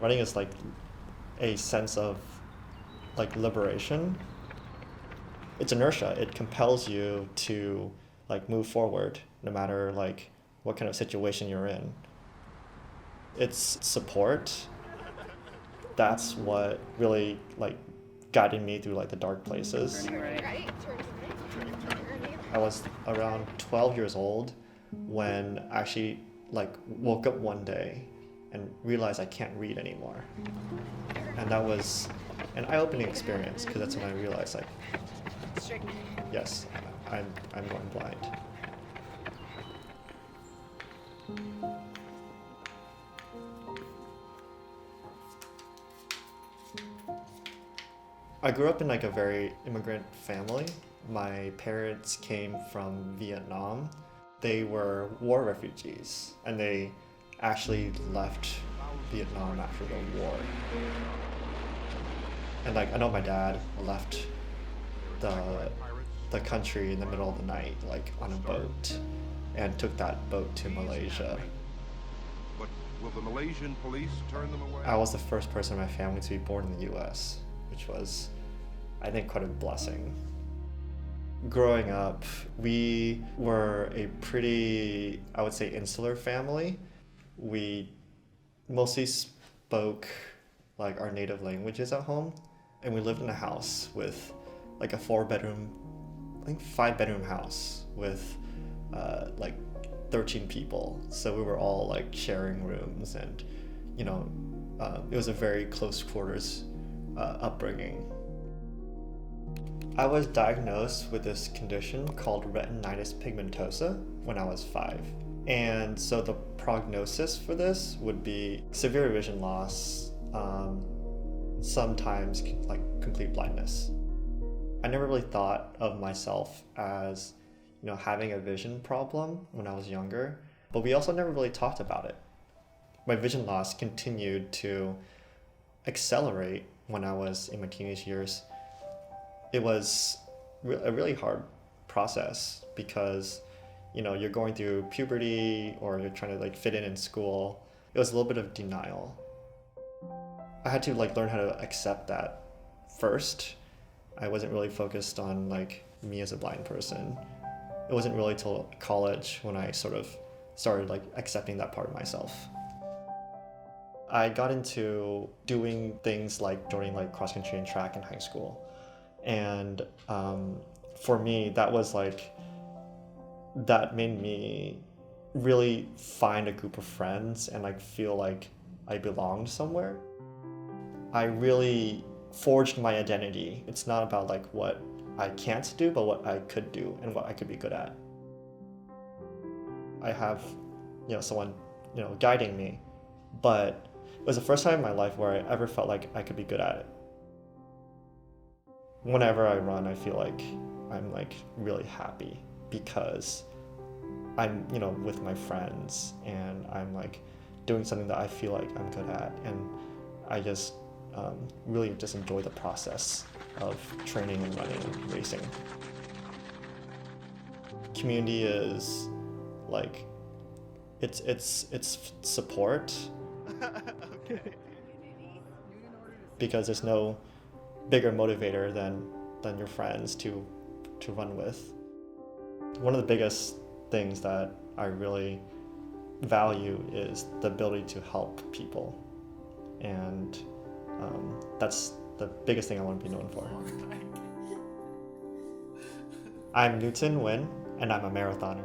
Running is like a sense of like liberation. It's inertia. It compels you to like move forward no matter like what kind of situation you're in. It's support. That's what really like guided me through like the dark places. I was around 12 years old when I actually like woke up one day and realized I can't read anymore. And that was an eye-opening experience because that's when I realized like, yes, I'm going blind. I grew up in like a very immigrant family. My parents came from Vietnam. They were war refugees and they actually left Vietnam after the war. And like I know my dad left the country in the middle of the night, like on a boat, and took that boat to Malaysia. But will the Malaysian police turn them away? I was the first person in my family to be born in the US, which was, I think, quite a blessing. Growing up, we were a pretty, I would say, insular family. We mostly spoke like our native languages at home, and we lived in a house with like a 4-bedroom, I think 5-bedroom house with like 13 people. So we were all like sharing rooms, and you know, it was a very close quarters upbringing. I was diagnosed with this condition called retinitis pigmentosa when I was 5. And so the prognosis for this would be severe vision loss, sometimes like complete blindness. I never really thought of myself as, you know, having a vision problem when I was younger, but we also never really talked about it. My vision loss continued to accelerate when I was in my teenage years. It was a really hard process because, you know, you're going through puberty or you're trying to like fit in school. It was a little bit of denial. I had to like learn how to accept that first. I wasn't really focused on like me as a blind person. It wasn't really till college when I sort of started like accepting that part of myself. I got into doing things like joining like cross country and track in high school. And for me, that was like, that made me really find a group of friends and like feel like I belonged somewhere. I really forged my identity. It's not about like what I can't do, but what I could do and what I could be good at. I have, you know, someone, you know, guiding me, but it was the first time in my life where I ever felt like I could be good at it. Whenever I run, I feel like I'm like really happy because I'm, you know, with my friends and I'm like doing something that I feel like I'm good at, and I just really just enjoy the process of training and running and racing. Community is like, it's support. Okay. Because there's no bigger motivator than your friends to run with. One of the biggest things that I really value is the ability to help people, and that's the biggest thing I want to be known for. I'm Nguyen, and I'm a marathoner.